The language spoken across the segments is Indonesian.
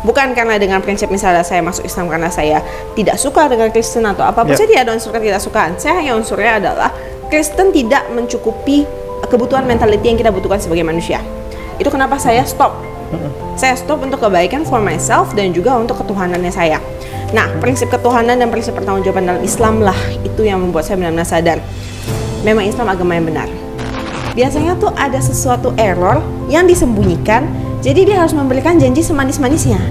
Bukan karena dengan prinsip misalnya saya masuk Islam karena saya tidak suka dengan Kristen atau apapun, saya tidak ada unsur ketidaksukaan. Saya hanya unsurnya adalah Kristen tidak mencukupi kebutuhan mentality yang kita butuhkan sebagai manusia. Itu kenapa saya stop. Saya stop untuk kebaikan for myself dan juga untuk ketuhanannya saya. Nah, prinsip ketuhanan dan prinsip pertanggungjawaban dalam Islam lah itu yang membuat saya benar-benar sadar memang Islam agama yang benar. Biasanya tuh ada sesuatu error yang disembunyikan, jadi dia harus memberikan janji semanis-manisnya.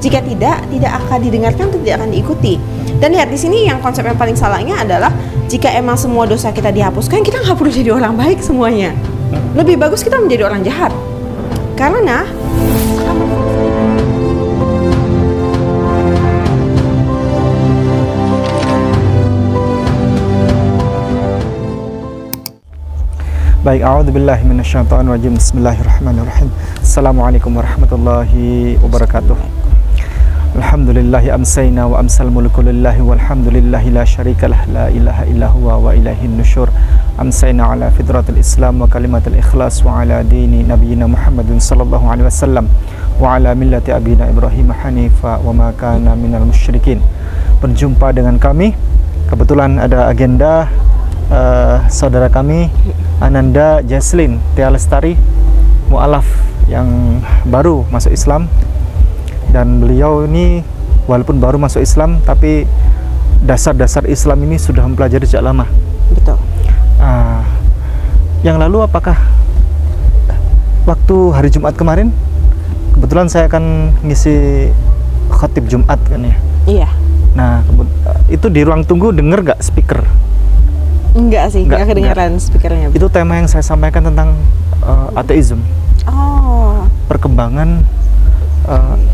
Jika tidak akan didengarkan atau tidak akan diikuti. Dan lihat di sini yang konsep yang paling salahnya adalah jika emang semua dosa kita dihapuskan, kita nggak perlu jadi orang baik semuanya. Lebih bagus kita menjadi orang jahat. Karena baik, a'udzubillahi minasyaitonirrajim. Bismillahirrahmanirrahim. Assalamualaikum warahmatullahi wabarakatuh. Alhamdulillahi amsayna wa amsal mulku lillahi walhamdulillahi la syarikalah la ilaha illa huwa wa ilaihin nusyur. Amsayna ala fitratil Islam wa kalimatil ikhlas wa ala dini nabiyyina Muhammadin sallallahu alaihi wasallam wa ala millati abina Ibrahim hanifa wa ma kana minal musyrikin. Berjumpa dengan kami, kebetulan ada agenda saudara kami Ananda Jaslin Tia Lestari, mu'alaf yang baru masuk Islam. Dan beliau ini walaupun baru masuk Islam, tapi dasar-dasar Islam ini sudah mempelajari sejak lama. betul. Yang lalu apakah waktu hari Jumat kemarin, kebetulan saya akan ngisi khotib Jumat kan ya. Iya. Nah, itu di ruang tunggu denger gak speaker? Enggak sih, enggak kedengaran speakernya. Itu tema yang saya sampaikan tentang ateisme. Oh. Perkembangan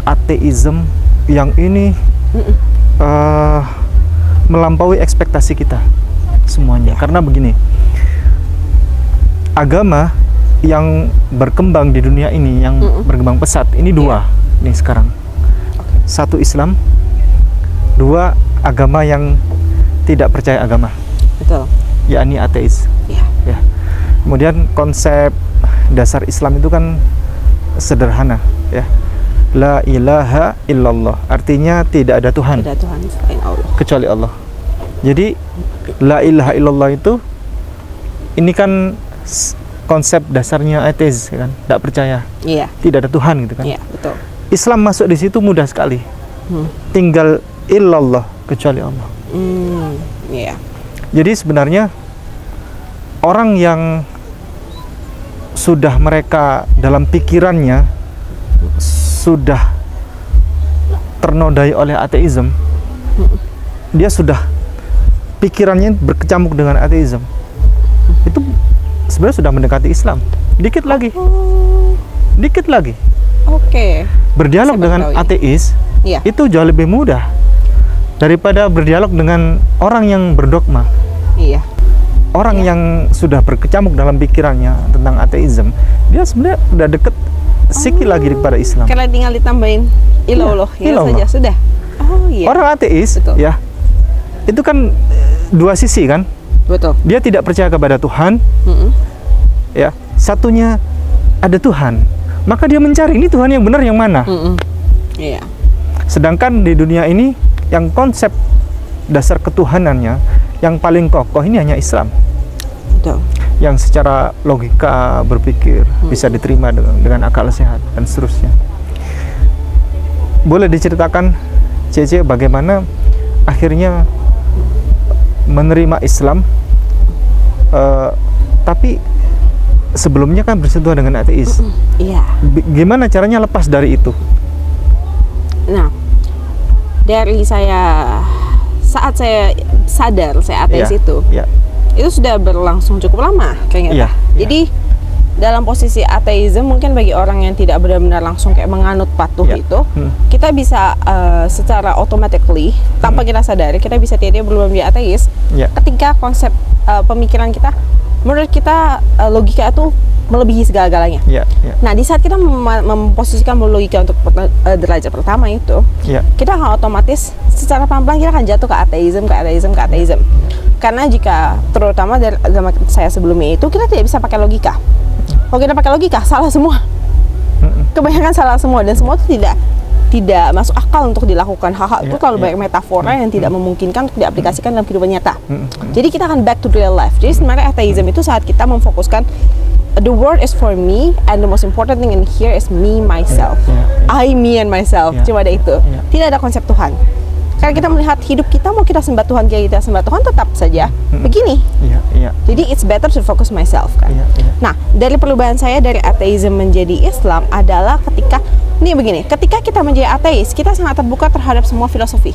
ateisme yang ini melampaui ekspektasi kita semuanya. Karena begini, agama yang berkembang di dunia ini, yang berkembang pesat, ini dua nih sekarang. Satu Islam, dua agama yang tidak percaya agama. Betul. Yakni ateis. Ya. Kemudian konsep dasar Islam itu kan sederhana, ya. La ilaha illallah, artinya tidak ada Tuhan. Tidak ada Tuhan selain Allah. Kecuali Allah. Jadi la ilaha illallah itu, ini kan konsep dasarnya ateis kan, tidak percaya. Iya. Tidak ada Tuhan gitu kan. Iya, betul. Islam masuk di situ mudah sekali. Tinggal illallah, kecuali Allah. Iya. Jadi sebenarnya orang yang sudah mereka dalam pikirannya sudah ternodai oleh ateisme, dia sudah pikirannya berkecamuk dengan ateisme, itu sebenarnya sudah mendekati Islam. Dikit lagi. Oke. Berdialog dengan ateis itu jauh lebih mudah daripada berdialog dengan orang yang berdogma. Iya. Orang yang sudah berkecamuk dalam pikirannya tentang ateisme, dia sebenarnya udah deket sikit lagi kepada Islam. Karena tinggal ditambahin ilallah, saja sudah. Oh iya. Orang ateis, betul, ya, itu kan dua sisi kan. Betul. Dia tidak percaya kepada Tuhan. Ya, satunya ada Tuhan. Maka dia mencari ini Tuhan yang benar yang mana. Iya. Sedangkan di dunia ini yang konsep dasar ketuhanannya yang paling kokoh ini hanya Islam. Betul. Yang secara logika berpikir bisa diterima dengan akal sehat dan seterusnya. Boleh diceritakan Cece bagaimana akhirnya menerima Islam, tapi sebelumnya kan bersentuhan dengan ateis. Iya. Gimana caranya lepas dari itu? Nah, dari saat saya sadar saya ateis itu sudah berlangsung cukup lama kayaknya. Jadi dalam posisi ateisme mungkin bagi orang yang tidak benar-benar langsung kayak menganut patuh itu, kita bisa secara automatically tanpa kita sadari kita bisa tiba-tiba berubah menjadi ateis ketika konsep pemikiran kita menurut kita logika itu melebihi segala-galanya. Nah, di saat kita memposisikan logika untuk derajat pertama itu, kita akan otomatis secara pelan-pelan kita akan jatuh ke ateisme. Karena jika terutama dari agama saya sebelumnya itu kita tidak bisa pakai logika. Kalau kita pakai logika salah semua. Kebanyakan salah semua dan semua itu tidak masuk akal untuk dilakukan. Hal-hal itu terlalu banyak metafora yang tidak memungkinkan untuk diaplikasikan dalam kehidupan nyata. Jadi kita akan back to real life. Jadi sebenarnya atheism itu saat kita memfokuskan the world is for me and the most important thing in here is me, myself. I, me and myself. Cuma ada itu. Tidak ada konsep Tuhan. Karena kita melihat hidup kita, mau kita sembah Tuhan, kayak kita sembah Tuhan, tetap saja begini. Jadi it's better to focus myself kan. Nah, dari perubahan saya dari atheism menjadi Islam adalah ketika ketika kita menjadi ateis, kita sangat terbuka terhadap semua filosofi.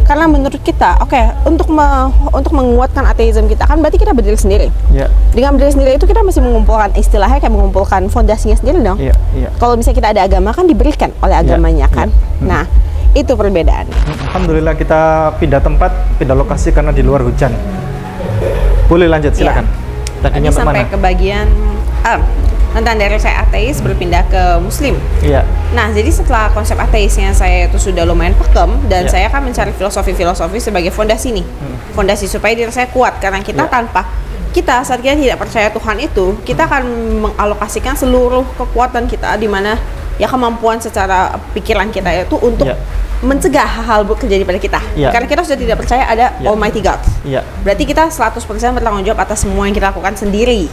Karena menurut kita, untuk menguatkan ateism kita kan berarti kita berdiri sendiri. Dengan berdiri sendiri itu kita masih mengumpulkan istilahnya kayak mengumpulkan fondasinya sendiri dong. Kalau misalnya kita ada agama kan diberikan oleh agamanya kan. Nah, itu perbedaan. Alhamdulillah kita pindah tempat, pindah lokasi karena di luar hujan. Boleh lanjut, silakan. Tadinya sampai ke bagian tentang dari saya ateis berpindah ke muslim. Nah, jadi setelah konsep ateisnya saya itu sudah lumayan pakem dan saya akan mencari filosofi sebagai fondasi nih. Fondasi supaya diri saya kuat karena kita saat kita tidak percaya Tuhan itu, kita akan mengalokasikan seluruh kekuatan kita di mana ya kemampuan secara pikiran kita itu untuk mencegah hal-hal buruk terjadi pada kita. Karena kita sudah tidak percaya ada Almighty God. Berarti kita 100% bertanggung jawab atas semua yang kita lakukan sendiri.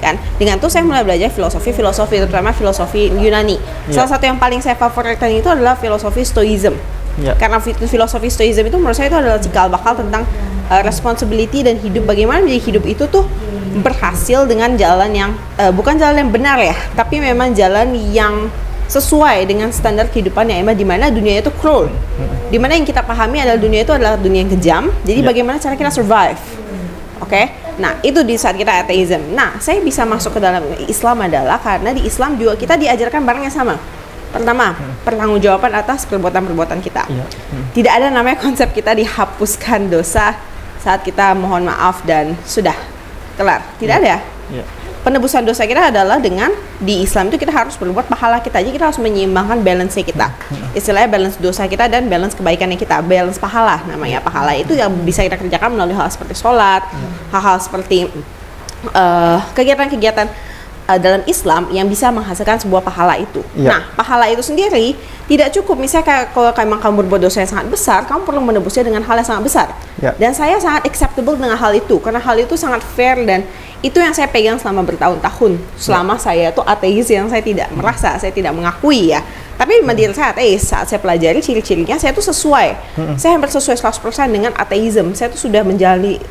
Kan? Dengan itu saya mulai belajar filosofi, terutama filosofi Yunani. Salah satu yang paling saya favoritkan itu adalah filosofi Stoicism. Karena filosofi Stoicism itu menurut saya itu adalah cikal bakal tentang responsibility dan hidup, bagaimana menjadi hidup itu tuh berhasil dengan jalan yang bukan jalan yang benar ya, tapi memang jalan yang sesuai dengan standar kehidupan yang emang di mana dunia itu cruel. Di mana yang kita pahami adalah dunia itu adalah dunia yang kejam. Jadi bagaimana cara kita survive? Nah, itu di saat kita atheism. Nah, saya bisa masuk ke dalam Islam adalah karena di Islam juga kita diajarkan barang yang sama. Pertama, pertanggungjawaban atas perbuatan-perbuatan kita. Tidak ada namanya konsep kita dihapuskan dosa saat kita mohon maaf dan sudah kelar. Tidak ada. Penebusan dosa kita adalah dengan di Islam itu kita harus berbuat pahala kita, jadi kita harus menyeimbangkan balance kita. Istilahnya balance dosa kita dan balance kebaikannya kita, balance pahala namanya. Pahala itu yang bisa kita kerjakan melalui hal seperti sholat, hal-hal seperti kegiatan-kegiatan dalam Islam yang bisa menghasilkan sebuah pahala itu. Nah, pahala itu sendiri tidak cukup. Misalnya kalau kamu berbuat dosa yang sangat besar, kamu perlu menebusnya dengan hal yang sangat besar. Dan saya sangat acceptable dengan hal itu, karena hal itu sangat fair dan itu yang saya pegang selama bertahun-tahun. Selama saya tuh ateis yang saya tidak merasa, saya tidak mengakui ya. Tapi diri saya ateis, saat saya pelajari ciri-cirinya, saya tuh sesuai. Saya hampir sesuai 100% dengan ateism. Saya tuh sudah menjalani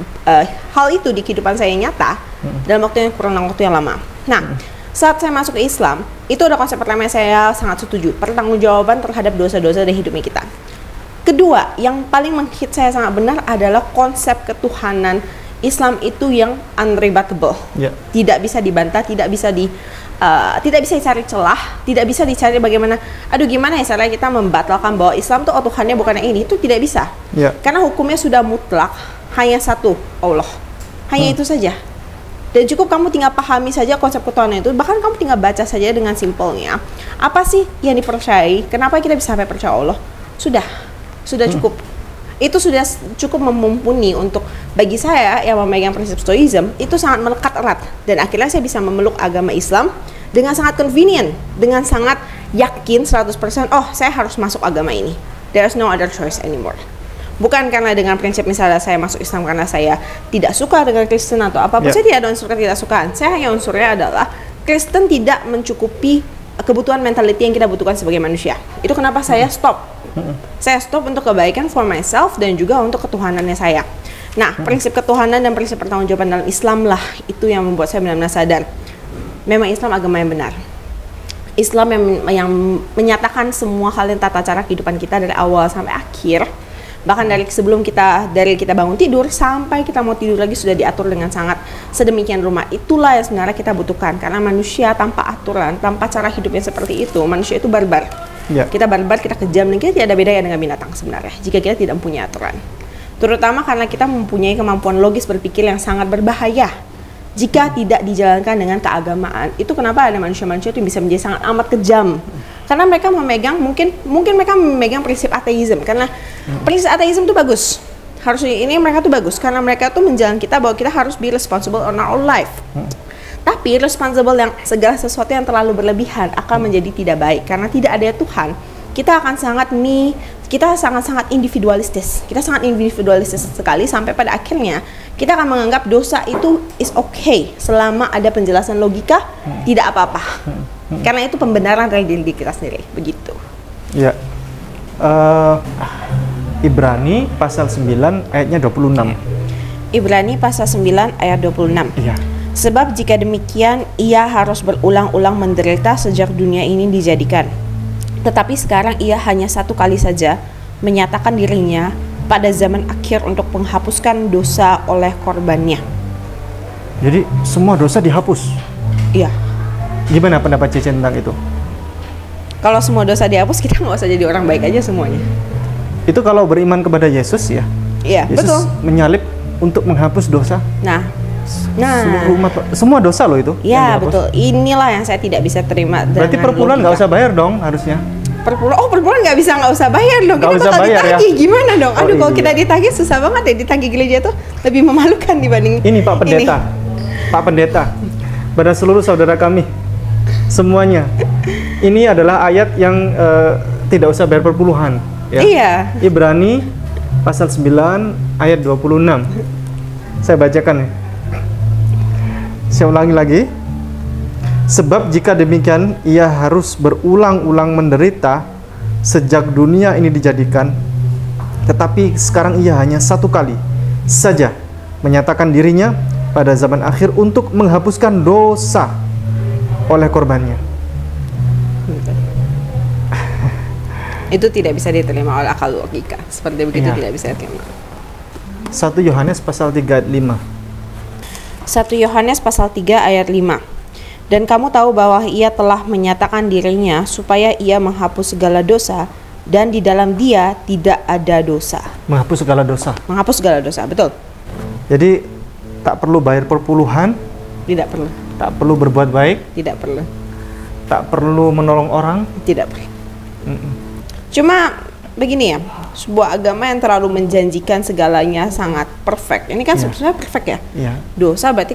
hal itu di kehidupan saya yang nyata dalam waktu yang kurang waktu yang lama. Nah, saat saya masuk ke Islam, itu ada konsep pertama yang saya sangat setuju, pertanggungjawaban terhadap dosa-dosa dari hidupnya kita. Kedua, yang paling menghit saya sangat benar adalah konsep ketuhanan Islam itu yang unrebatable, tidak bisa dibantah, tidak bisa dicari celah, tidak bisa dicari bagaimana, gimana ya caranya kita membatalkan bahwa Islam tuh Tuhannya bukan yang ini, itu tidak bisa, karena hukumnya sudah mutlak, hanya satu Allah, hanya itu saja. Dan cukup kamu tinggal pahami saja konsep ketuhanan itu, bahkan kamu tinggal baca saja dengan simpelnya, apa sih yang dipercayai, kenapa kita bisa sampai percaya Allah, sudah cukup. Itu sudah cukup mumpuni untuk bagi saya yang memegang prinsip Stoicism, itu sangat melekat erat. Dan akhirnya saya bisa memeluk agama Islam dengan sangat convenient, dengan sangat yakin 100%, saya harus masuk agama ini. There's no other choice anymore. Bukan karena dengan prinsip misalnya saya masuk Islam karena saya tidak suka dengan Kristen atau apapun, saya tidak ada unsur ketidaksukaan. Saya hanya unsurnya adalah Kristen tidak mencukupi kebutuhan mentality yang kita butuhkan sebagai manusia. Itu kenapa saya stop. Saya stop untuk kebaikan for myself dan juga untuk ketuhanannya saya. Nah, prinsip ketuhanan dan prinsip pertanggungjawaban dalam Islam lah itu yang membuat saya benar-benar sadar memang Islam agama yang benar. Islam yang menyatakan semua hal yang tata cara kehidupan kita dari awal sampai akhir. Bahkan dari kita bangun tidur sampai kita mau tidur lagi sudah diatur dengan sangat sedemikian rupa. Itulah yang sebenarnya kita butuhkan, karena manusia tanpa aturan, tanpa cara hidupnya seperti itu, manusia itu barbar. Kita barbar, kita kejam, dan kita tidak ada bedanya dengan binatang sebenarnya jika kita tidak mempunyai aturan. Terutama karena kita mempunyai kemampuan logis berpikir yang sangat berbahaya jika tidak dijalankan dengan keagamaan. Itu kenapa ada manusia-manusia itu bisa menjadi sangat amat kejam. Karena mereka memegang, mungkin mereka memegang prinsip ateism, karena prinsip ateism itu bagus. Harusnya ini mereka tuh bagus, karena mereka tuh menjalankan kita bahwa kita harus be responsible on our own life. Tapi responsible yang segala sesuatu yang terlalu berlebihan akan menjadi tidak baik, karena tidak ada Tuhan. kita akan sangat-sangat individualistis. Kita sangat individualistis sekali sampai pada akhirnya kita akan menganggap dosa itu is okay selama ada penjelasan logika, tidak apa-apa. Karena itu pembenaran dari diri kita sendiri, begitu. Ya. Ibrani pasal 9 ayatnya 26. Ibrani pasal 9 ayat 26. Iya. Sebab jika demikian ia harus berulang-ulang menderita sejak dunia ini dijadikan. Tetapi sekarang ia hanya satu kali saja menyatakan dirinya pada zaman akhir untuk menghapuskan dosa oleh korbannya. Jadi semua dosa dihapus. Iya. Gimana pendapat Cece tentang itu? Kalau semua dosa dihapus, kita nggak usah jadi orang baik aja semuanya. Itu kalau beriman kepada Yesus ya. Iya, Yesus betul. menyalib untuk menghapus dosa. Nah, seluruh umat, semua dosa loh itu. Ya betul. Inilah yang saya tidak bisa terima. Berarti perpuluhan nggak usah bayar dong harusnya. Perpuluhan nggak usah bayar dong. Nggak Kita usah bakal bayar ditagih, ya? gimana dong? Aduh, kalau iya. kita ditagih susah banget ya. Ditagih gereja tuh lebih memalukan dibanding Ini Pak Pendeta, Pak Pendeta, pada seluruh saudara kami semuanya, ini adalah ayat yang tidak usah bayar perpuluhan. Ya. Iya. Ibrani pasal 9 ayat 26. Saya bacakan ya. Saya ulangi lagi. Sebab jika demikian ia harus berulang-ulang menderita sejak dunia ini dijadikan, tetapi sekarang ia hanya satu kali saja menyatakan dirinya pada zaman akhir untuk menghapuskan dosa oleh korbannya. Itu tidak bisa diterima oleh akal logika. Seperti begitu Iya. tidak bisa diterima. 1 Yohanes pasal 3 ayat 5. 1 Yohanes pasal 3 ayat 5. Dan kamu tahu bahwa ia telah menyatakan dirinya supaya ia menghapus segala dosa, dan di dalam dia tidak ada dosa. Menghapus segala dosa. Menghapus segala dosa, betul. Jadi tak perlu bayar perpuluhan, Tidak perlu. tak perlu berbuat baik, Tidak perlu. tak perlu menolong orang. Tidak perlu. Cuma begini ya, sebuah agama yang terlalu menjanjikan segalanya sangat perfect. Ini kan Iya. sebenarnya perfect ya. Iya. Dosa berarti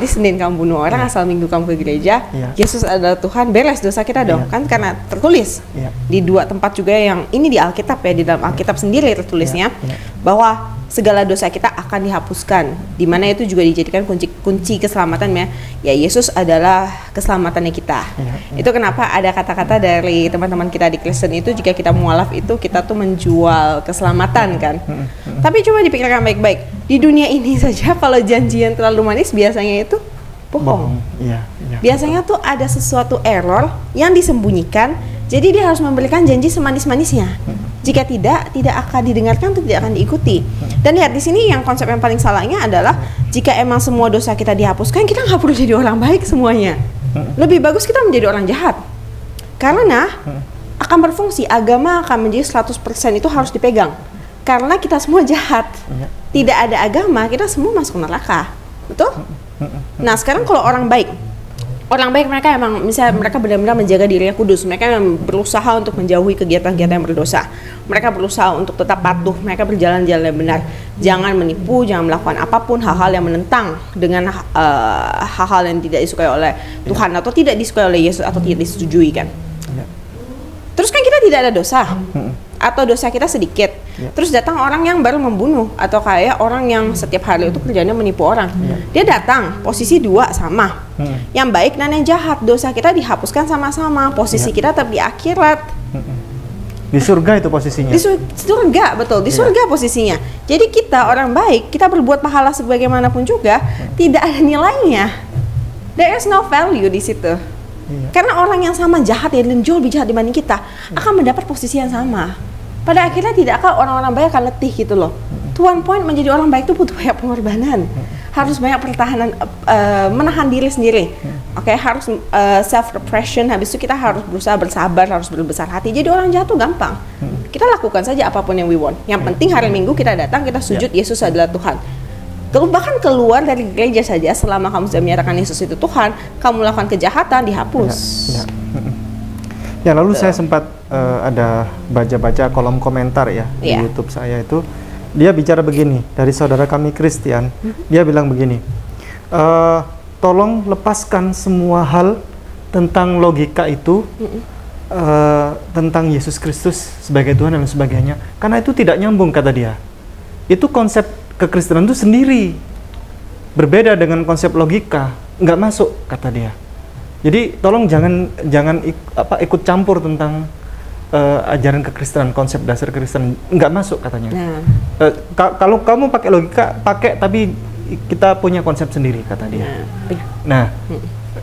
Senin kamu bunuh orang, asal Minggu kamu ke gereja. Iya. Yesus adalah Tuhan, beres dosa kita dong. Iya. Kan karena tertulis Iya. di 2 tempat juga, yang ini di Alkitab ya, di dalam Alkitab sendiri tertulisnya Iya. bahwa segala dosa kita akan dihapuskan. Di mana itu juga dijadikan kunci keselamatan ya. Yesus adalah keselamatannya kita. Iya. Itu kenapa ada kata-kata dari teman-teman kita di Kristen itu, jika kita mualaf itu kita tuh menjual keselamatan kan. Tapi coba dipikirkan baik-baik. Di dunia ini saja kalau janjian terlalu manis biasanya itu bohong. Iya. Iya. Biasanya tuh ada sesuatu error yang disembunyikan. Jadi dia harus memberikan janji semanis-manisnya. Jika tidak akan didengarkan atau tidak akan diikuti. Dan lihat di sini yang konsep yang paling salahnya adalah jika emang semua dosa kita dihapuskan, kita nggak perlu jadi orang baik semuanya. Lebih bagus kita menjadi orang jahat. Karena akan berfungsi, agama akan menjadi 100% itu harus dipegang. Karena kita semua jahat. Tidak ada agama, kita semua masuk neraka. Betul? Nah, sekarang kalau orang baik mereka emang misalnya mereka benar-benar menjaga dirinya kudus, mereka memang berusaha untuk menjauhi kegiatan-kegiatan yang berdosa, mereka berusaha untuk tetap patuh, mereka berjalan-jalan yang benar, jangan menipu, jangan melakukan apapun hal-hal yang menentang dengan hal-hal yang tidak disukai oleh Tuhan atau tidak disukai oleh Yesus atau tidak disetujui kan. Terus kan kita tidak ada dosa atau dosa kita sedikit. Terus datang orang yang baru membunuh atau kayak orang yang setiap hari itu kerjanya menipu orang. Dia datang posisi 2 sama. Yang baik dan yang jahat, dosa kita dihapuskan sama-sama. Posisi kita tetap di akhirat. Di surga itu posisinya. Di surga, betul. Di surga posisinya. Jadi kita orang baik, kita berbuat pahala sebagaimanapun juga tidak ada nilainya. There is no value di situ. Karena orang yang sama jahat ya, dan jauh lebih jahat dibanding kita akan mendapat posisi yang sama. Pada akhirnya tidak akan orang-orang baik akan letih gitu loh. One point menjadi orang baik itu butuh banyak pengorbanan. Harus banyak pertahanan, menahan diri sendiri. Oke, harus self repression. Habis itu kita harus berusaha bersabar, harus berbesar hati. Jadi orang jahat tuh gampang. Kita lakukan saja apapun yang we want. Yang penting hari Minggu kita datang, kita sujud, Yesus adalah Tuhan. Bahkan keluar dari gereja saja, selama kamu sudah menyatakan Yesus itu Tuhan, kamu melakukan kejahatan, dihapus. Ya, lalu saya sempat ada baca-baca kolom komentar ya di Iya. YouTube saya itu, dia bicara begini, dari saudara kami Christian, dia bilang begini, tolong lepaskan semua hal tentang logika itu, tentang Yesus Kristus sebagai Tuhan dan sebagainya, karena itu tidak nyambung kata dia. Itu konsep kekristenan itu sendiri, berbeda dengan konsep logika, nggak masuk kata dia. Jadi tolong jangan ikut campur tentang ajaran kekristenan, konsep dasar kekristenan, nggak masuk katanya. Kalau kamu pakai logika, pakai, tapi kita punya konsep sendiri kata dia. Nah,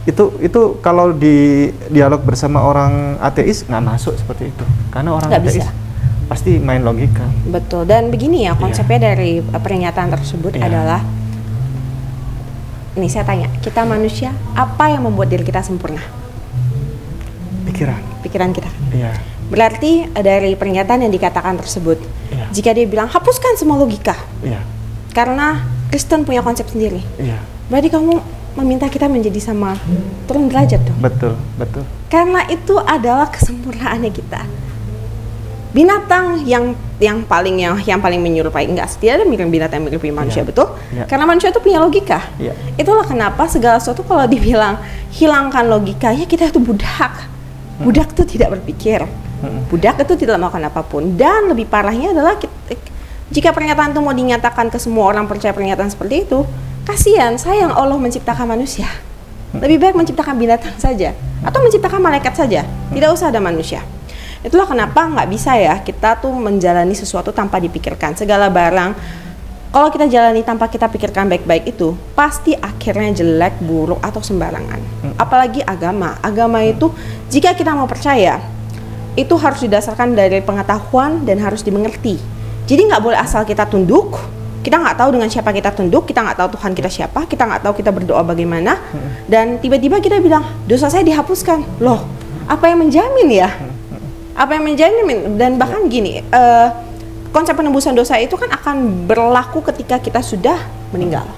itu kalau di dialog bersama orang ateis nggak masuk seperti itu, karena orang nggak ateis bisa. Pasti main logika. Betul. Dan begini ya konsepnya dari pernyataan tersebut adalah, ini saya tanya, kita manusia, apa yang membuat diri kita sempurna? Pikiran kita. Berarti dari pernyataan yang dikatakan tersebut, jika dia bilang hapuskan semua logika, karena Kristen punya konsep sendiri, berarti kamu meminta kita menjadi sama, turun derajat dong. Betul. Karena itu adalah kesempurnaannya kita. Binatang yang paling menyerupai, enggak, tidak ada binatang yang menyerupai manusia, betul? Karena manusia itu punya logika. Itulah kenapa segala sesuatu kalau dibilang hilangkan logikanya, kita itu budak. Budak itu tidak berpikir. Budak itu tidak melakukan apapun. Dan lebih parahnya adalah jika pernyataan itu mau dinyatakan ke semua orang percaya pernyataan seperti itu, kasihan, sayang Allah menciptakan manusia. Lebih baik menciptakan binatang saja, atau menciptakan malaikat saja, tidak usah ada manusia. Itulah kenapa nggak bisa ya kita tuh menjalani sesuatu tanpa dipikirkan. Segala barang, kalau kita jalani tanpa kita pikirkan baik-baik itu, pasti akhirnya jelek, buruk, atau sembarangan. Apalagi agama. Agama itu, jika kita mau percaya, itu harus didasarkan dari pengetahuan dan harus dimengerti. Jadi nggak boleh asal kita tunduk. Kita nggak tahu dengan siapa kita tunduk, kita nggak tahu Tuhan kita siapa, kita nggak tahu kita berdoa bagaimana, dan tiba-tiba kita bilang, dosa saya dihapuskan. Loh, apa yang menjamin ya? Apa yang menjamin? Dan bahkan gini, konsep penebusan dosa itu kan akan berlaku ketika kita sudah meninggal.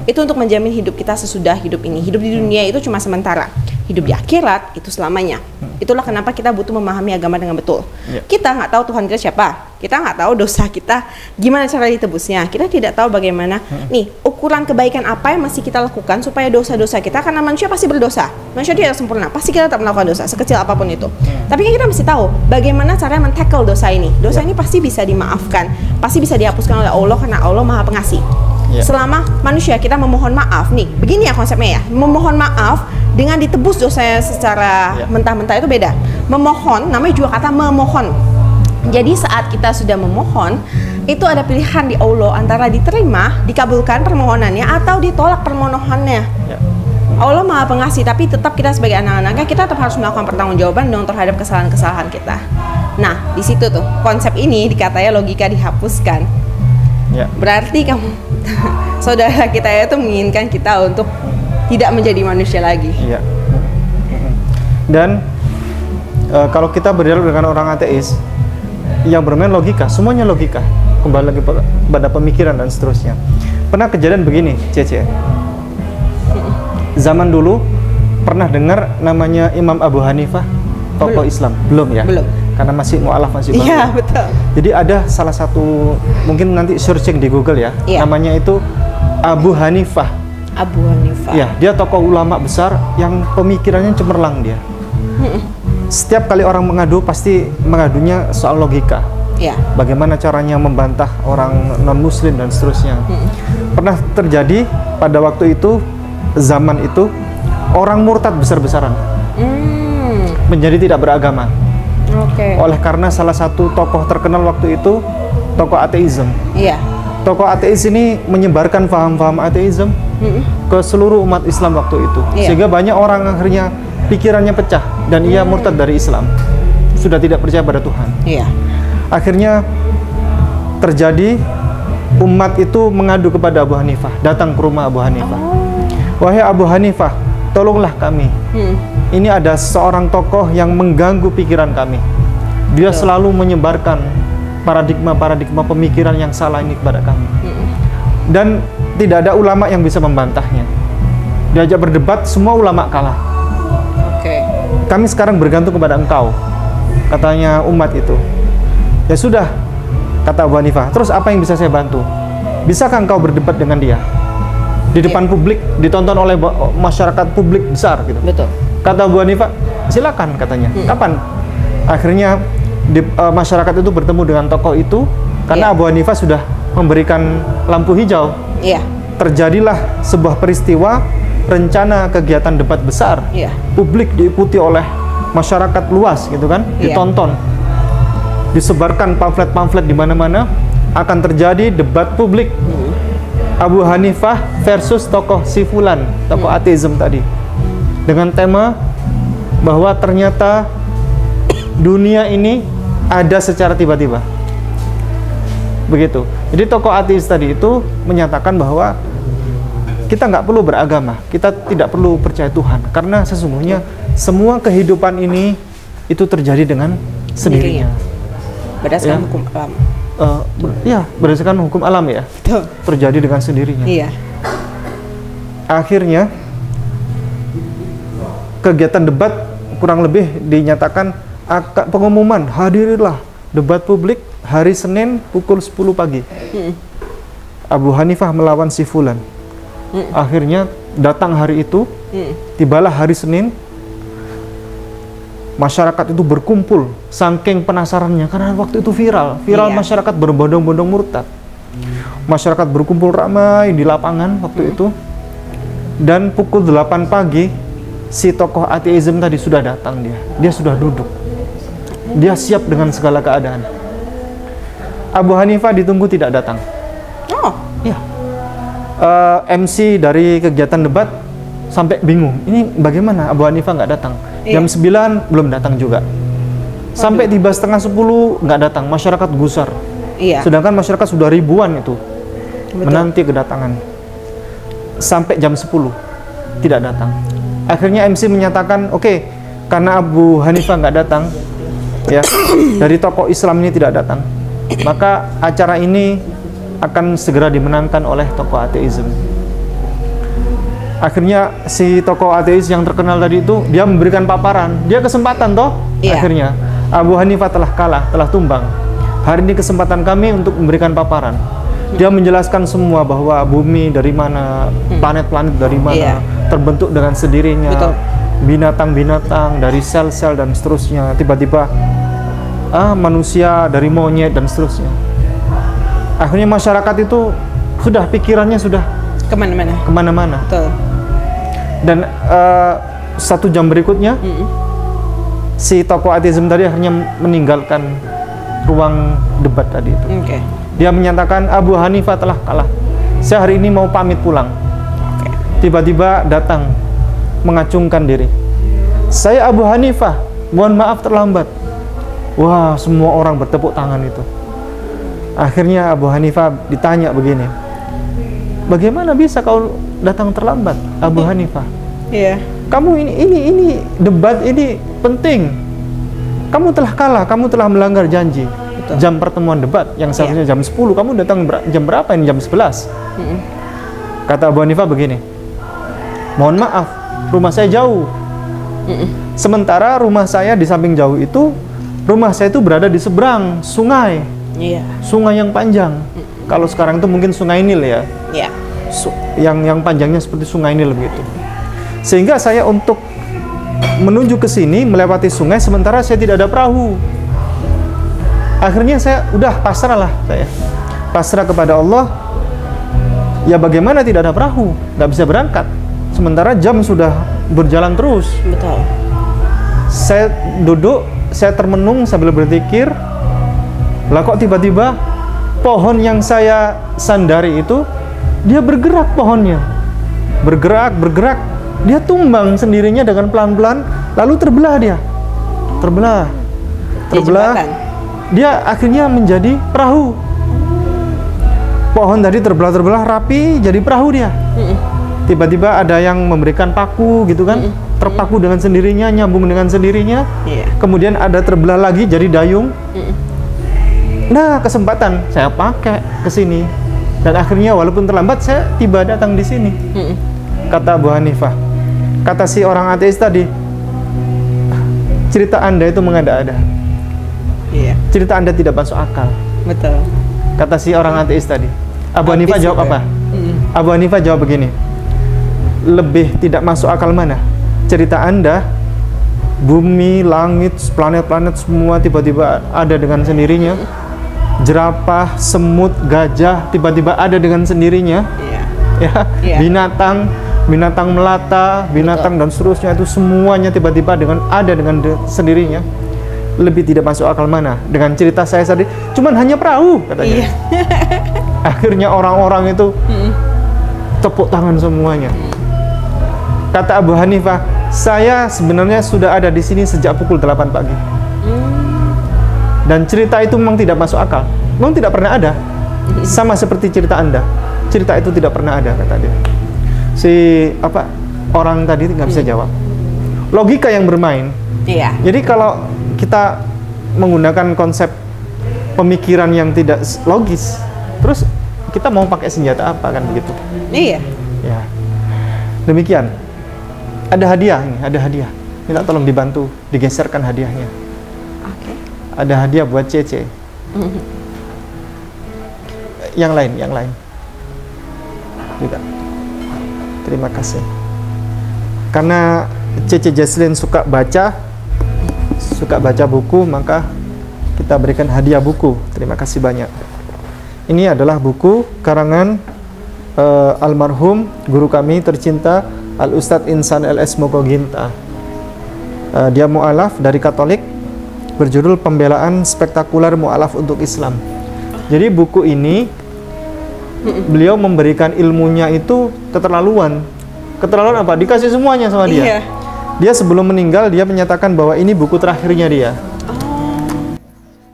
Itu untuk menjamin hidup kita sesudah hidup ini. Hidup di dunia itu cuma sementara. Hidup di akhirat itu selamanya. Itulah kenapa kita butuh memahami agama dengan betul. Kita nggak tahu Tuhan kita siapa. Kita nggak tahu dosa kita gimana cara ditebusnya. Kita tidak tahu bagaimana nih ukuran kebaikan apa yang masih kita lakukan supaya dosa-dosa kita, karena manusia pasti berdosa. Manusia tidak sempurna. Pasti kita tetap melakukan dosa sekecil apapun itu. Tapi kita mesti tahu bagaimana caranya men-tackle dosa ini. Dosa ini pasti bisa dimaafkan, pasti bisa dihapuskan oleh Allah karena Allah Maha Pengasih. Selama manusia kita memohon maaf, nih begini ya konsepnya ya, memohon maaf dengan ditebus dosanya secara mentah-mentah itu beda. Memohon, namanya juga kata memohon. Jadi saat kita sudah memohon, itu ada pilihan di Allah antara diterima, dikabulkan permohonannya, atau ditolak permohonannya. Allah Maha Pengasih, tapi tetap kita sebagai anak-anaknya, kita tetap harus melakukan pertanggungjawaban dong terhadap kesalahan-kesalahan kita. Nah, di situ tuh konsep ini dikatanya logika dihapuskan. Berarti kamu saudara kita itu menginginkan kita untuk tidak menjadi manusia lagi. Dan kalau kita berdialog dengan orang ateis yang bermain logika, semuanya logika, kembali lagi pada pemikiran dan seterusnya. Pernah kejadian begini, Cece. Zaman dulu pernah dengar namanya Imam Abu Hanifah, tokoh Islam? Belum ya? Belum. Karena masih mu'alaf, masih baru. Iya, betul. Jadi ada salah satu, mungkin nanti searching di Google ya, namanya itu Abu Hanifah. Abu Hanifah. Ya, dia tokoh ulama besar yang pemikirannya cemerlang dia. Setiap kali orang mengadu, pasti mengadunya soal logika. Bagaimana caranya membantah orang non-muslim dan seterusnya. Pernah terjadi pada waktu itu, zaman itu, orang murtad besar-besaran. Menjadi tidak beragama. Oleh karena salah satu tokoh terkenal waktu itu, tokoh ateisme. Tokoh ateis ini menyebarkan paham-paham ateisme ke seluruh umat Islam waktu itu. Sehingga banyak orang akhirnya pikirannya pecah dan ia murtad dari Islam. Sudah tidak percaya pada Tuhan. Akhirnya terjadi umat itu mengadu kepada Abu Hanifah, datang ke rumah Abu Hanifah. Wahai Abu Hanifah, tolonglah kami. Ini ada seorang tokoh yang mengganggu pikiran kami. Dia selalu menyebarkan paradigma-paradigma pemikiran yang salah ini kepada kami. Dan tidak ada ulama yang bisa membantahnya. Diajak berdebat, semua ulama kalah. Kami sekarang bergantung kepada engkau, katanya umat itu. Ya sudah, kata Abu Hanifah. Terus apa yang bisa saya bantu? Bisakah engkau berdebat dengan dia? Di depan publik, ditonton oleh masyarakat publik besar gitu. Kata Abu Hanifah, silakan katanya. Kapan? Akhirnya masyarakat itu bertemu dengan tokoh itu karena Abu Hanifah sudah memberikan lampu hijau. Terjadilah sebuah peristiwa rencana kegiatan debat besar. Publik diikuti oleh masyarakat luas gitu kan, ditonton. Disebarkan pamflet-pamflet di mana-mana, akan terjadi debat publik. Abu Hanifah versus tokoh si fulan, tokoh ateisme tadi. Dengan tema bahwa ternyata dunia ini ada secara tiba-tiba. Begitu. Jadi tokoh ateis tadi itu menyatakan bahwa kita nggak perlu beragama, kita tidak perlu percaya Tuhan, karena sesungguhnya semua kehidupan ini itu terjadi dengan sendirinya. Berdasarkan hukum alam. Berdasarkan hukum alam ya. Terjadi dengan sendirinya. Akhirnya kegiatan debat kurang lebih dinyatakan pengumuman, hadirilah debat publik hari Senin pukul 10 pagi. Abu Hanifah melawan si fulan. Akhirnya datang hari itu, tibalah hari Senin. Masyarakat itu berkumpul, saking penasarannya, karena waktu itu viral masyarakat berbondong-bondong murtad. Masyarakat berkumpul ramai di lapangan waktu itu. Dan pukul 8 pagi, si tokoh ateisme tadi sudah datang dia sudah duduk. Dia siap dengan segala keadaan. Abu Hanifah ditunggu tidak datang. MC dari kegiatan debat sampai bingung. Ini bagaimana Abu Hanifah nggak datang? Jam 9 belum datang juga. Sampai tiba setengah 10 nggak datang. Masyarakat gusar. Sedangkan masyarakat sudah ribuan itu menanti kedatangan. Sampai jam 10 tidak datang. Akhirnya MC menyatakan, oke, karena Abu Hanifah nggak datang, ya, dari tokoh Islam ini tidak datang, maka acara ini akan segera dimenangkan oleh tokoh ateisme. Akhirnya si tokoh ateis yang terkenal tadi itu dia memberikan paparan, dia kesempatan toh. Akhirnya Abu Hanifah telah kalah, telah tumbang. Hari ini kesempatan kami untuk memberikan paparan. Dia menjelaskan semua bahwa bumi dari mana, planet-planet dari mana, terbentuk dengan sendirinya, binatang-binatang dari sel-sel dan seterusnya. Tiba-tiba manusia dari monyet dan seterusnya. Akhirnya masyarakat itu sudah pikirannya sudah kemana-mana. Dan 1 jam berikutnya si tokoh ateisme tadi akhirnya meninggalkan ruang debat tadi itu. Dia menyatakan Abu Hanifah telah kalah. Saya hari ini mau pamit pulang. Tiba-tiba datang mengacungkan diri. Saya Abu Hanifah, mohon maaf terlambat. Wah, semua orang bertepuk tangan itu. Akhirnya Abu Hanifah ditanya begini, bagaimana bisa kau datang terlambat, Abu Hanifah? Kamu ini debat ini penting. Kamu telah kalah, kamu telah melanggar janji. Jam pertemuan debat yang seharusnya jam 10, kamu datang jam berapa ini? Jam 11. Kata Abu Hanifah begini, mohon maaf, rumah saya jauh. Sementara rumah saya di samping jauh itu, rumah saya itu berada di seberang sungai. Sungai yang panjang. Kalau sekarang itu mungkin Sungai Nil ya. Yang panjangnya seperti Sungai Nil begitu. Sehingga saya untuk menuju ke sini melewati sungai, sementara saya tidak ada perahu. Akhirnya saya udah pasrah kepada Allah. Ya bagaimana tidak ada perahu, nggak bisa berangkat. Sementara jam sudah berjalan terus. Saya duduk, saya termenung sambil berpikir. Lah kok tiba-tiba pohon yang saya sandari itu dia bergerak, pohonnya bergerak, dia tumbang sendirinya dengan pelan-pelan, lalu terbelah, dia akhirnya menjadi perahu. Pohon tadi terbelah rapi jadi perahu dia. Tiba-tiba ada yang memberikan paku gitu kan, terpaku dengan sendirinya, nyambung dengan sendirinya. Kemudian ada terbelah lagi jadi dayung. Nah, kesempatan saya pakai ke sini. Dan akhirnya walaupun terlambat saya tiba datang di sini. Kata Abu Hanifah. Kata si orang ateis tadi, cerita Anda itu mengada-ada. Cerita Anda tidak masuk akal. Kata si orang ateis tadi. Abu Hanifah jawab apa? Abu Hanifah jawab begini, lebih tidak masuk akal mana? Cerita Anda bumi, langit, planet-planet semua tiba-tiba ada dengan sendirinya. Jerapah, semut, gajah tiba-tiba ada dengan sendirinya. Ya, binatang melata, binatang dan seterusnya itu semuanya tiba-tiba ada dengan sendirinya. Lebih tidak masuk akal mana dengan cerita saya tadi, cuman hanya perahu katanya. Akhirnya orang-orang itu tepuk tangan semuanya. Kata Abu Hanifah, saya sebenarnya sudah ada di sini sejak pukul 8 pagi. Dan cerita itu memang tidak masuk akal, memang tidak pernah ada. Sama seperti cerita Anda, cerita itu tidak pernah ada, kata dia. Orang tadi nggak bisa jawab. Logika yang bermain. Jadi kalau kita menggunakan konsep pemikiran yang tidak logis, terus kita mau pakai senjata apa, kan begitu? Ya. Demikian. Ada hadiah ini, ada hadiah. Minta tolong dibantu digeserkan hadiahnya. Ada hadiah buat Cece. Yang lain juga. Terima kasih. Karena Cece Jaslin suka baca buku, maka kita berikan hadiah buku. Terima kasih banyak. Ini adalah buku karangan almarhum guru kami tercinta Al-Ustadz Insan LS Mokoginta. Dia mu'alaf dari Katolik, berjudul Pembelaan Spektakuler Mu'alaf untuk Islam. Jadi buku ini beliau memberikan ilmunya itu keterlaluan. Keterlaluan apa? Dikasih semuanya sama dia. Dia sebelum meninggal dia menyatakan bahwa ini buku terakhirnya dia.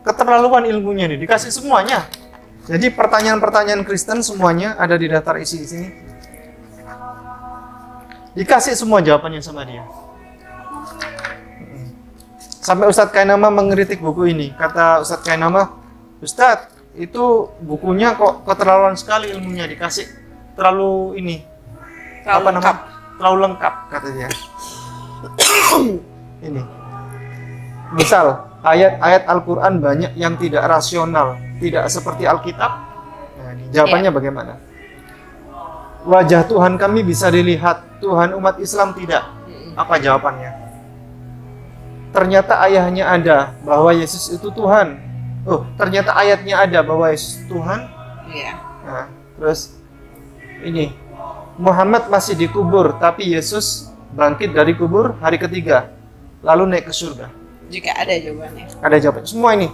Keterlaluan ilmunya nih, dikasih semuanya. Jadi pertanyaan-pertanyaan Kristen semuanya ada di daftar isi di sini. Dikasih semua jawabannya sama dia. Sampai Ustadz Kainama mengkritik buku ini. Kata Ustadz Kainama, Ustadz, itu bukunya kok keterlaluan sekali ilmunya, dikasih terlalu terlalu lengkap, kata dia. Ini. Misal, ayat-ayat Al-Quran banyak yang tidak rasional, tidak seperti Alkitab. Nah, ini jawabannya bagaimana? Wajah Tuhan kami bisa dilihat, Tuhan umat Islam tidak. Apa jawabannya? Ternyata ayahnya ada bahwa Yesus itu Tuhan. Oh, ternyata ayatnya ada bahwa Yesus Tuhan. Nah, terus ini Muhammad masih dikubur, tapi Yesus bangkit dari kubur hari ketiga, lalu naik ke surga. Jika ada jawabannya. Ada jawabannya. Semua ini.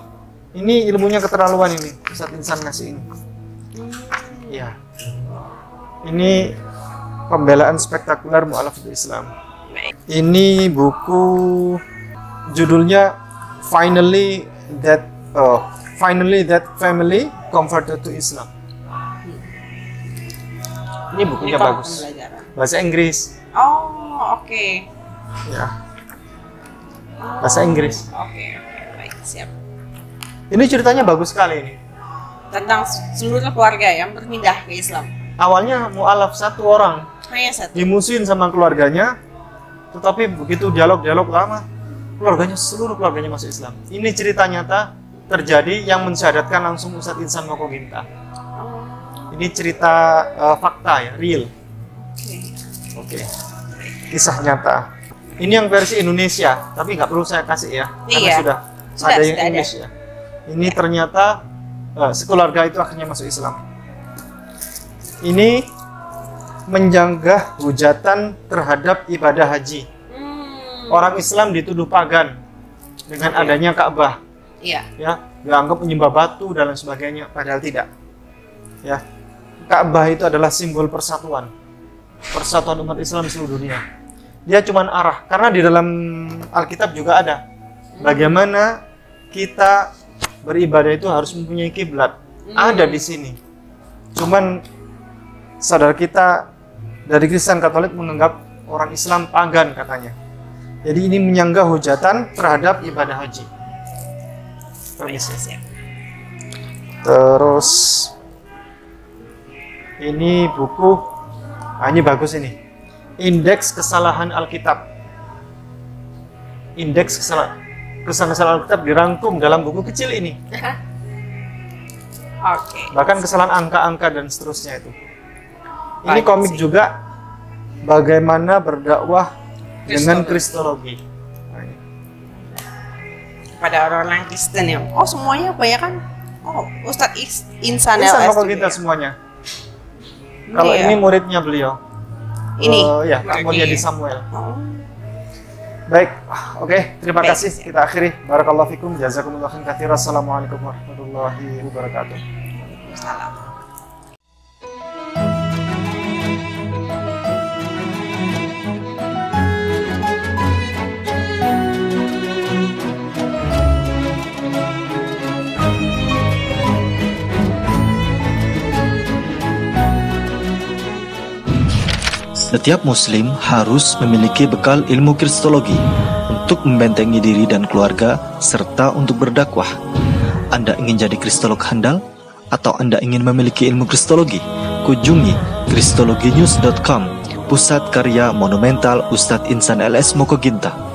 Ini ilmunya keterlaluan ini. Ustadz Insan ngasih ini. Ya. Ini pembelaan spektakuler mu'alaf untuk Islam. Ini buku judulnya Finally That Family Converted to Islam. Ini bukunya bagus. Bahasa Inggris. Oh, oke. Ya. Bahasa Inggris. Oke, baik, siap. Ini ceritanya bagus sekali ini. Tentang seluruh keluarga yang berpindah ke Islam. Awalnya mu'alaf satu orang. Hanya satu. Dimusuhin sama keluarganya. Tetapi begitu dialog-dialog lama, seluruh keluarganya masuk Islam. Ini cerita nyata terjadi yang mensyahadatkan langsung Ustadz Insan Mokoginta. Ini cerita fakta ya, real. Oke. Kisah nyata. Ini yang versi Indonesia, tapi nggak perlu saya kasih ya, karena sudah ada yang English ya. Ini ternyata sekeluarga itu akhirnya masuk Islam. Ini menjanggah hujatan terhadap ibadah haji. Orang Islam dituduh pagan dengan adanya Ka'bah. Ya, dianggap menyembah batu dan lain sebagainya, padahal tidak. Ya, Ka'bah itu adalah simbol persatuan umat Islam seluruh dunia. Dia cuman arah, karena di dalam Alkitab juga ada bagaimana kita beribadah itu harus mempunyai kiblat. Ada di sini. Cuman saudara kita dari Kristen Katolik menganggap orang Islam pagan katanya. Jadi ini menyanggah hujatan terhadap ibadah haji. Permisi. Terus ini buku, ini bagus ini. Indeks Kesalahan Alkitab. Indeks kesalahan Alkitab dirangkum dalam buku kecil ini. Bahkan kesalahan angka-angka dan seterusnya itu. Ini komik juga bagaimana berdakwah dengan Kristologi. kepada orang-orang Kristen ya. Oh semuanya kebanyakan. Oh Ustadz Insan Insan LS Mokoginta juga ya? semuanya. Kalau Iya. ini muridnya beliau. Ini? Ya, Kak Mulia di Samuel. Oh. Baik, oke, terima Baik. kasih. Kita akhiri. Barakallahu fikum, jazakumullah khairan katsiran. Assalamualaikum warahmatullahi wabarakatuh. Salam. Setiap muslim harus memiliki bekal ilmu kristologi untuk membentengi diri dan keluarga serta untuk berdakwah. Anda ingin jadi kristolog handal atau Anda ingin memiliki ilmu kristologi? Kunjungi kristologinews.com, pusat karya monumental Ustadz Insan LS Mokoginta.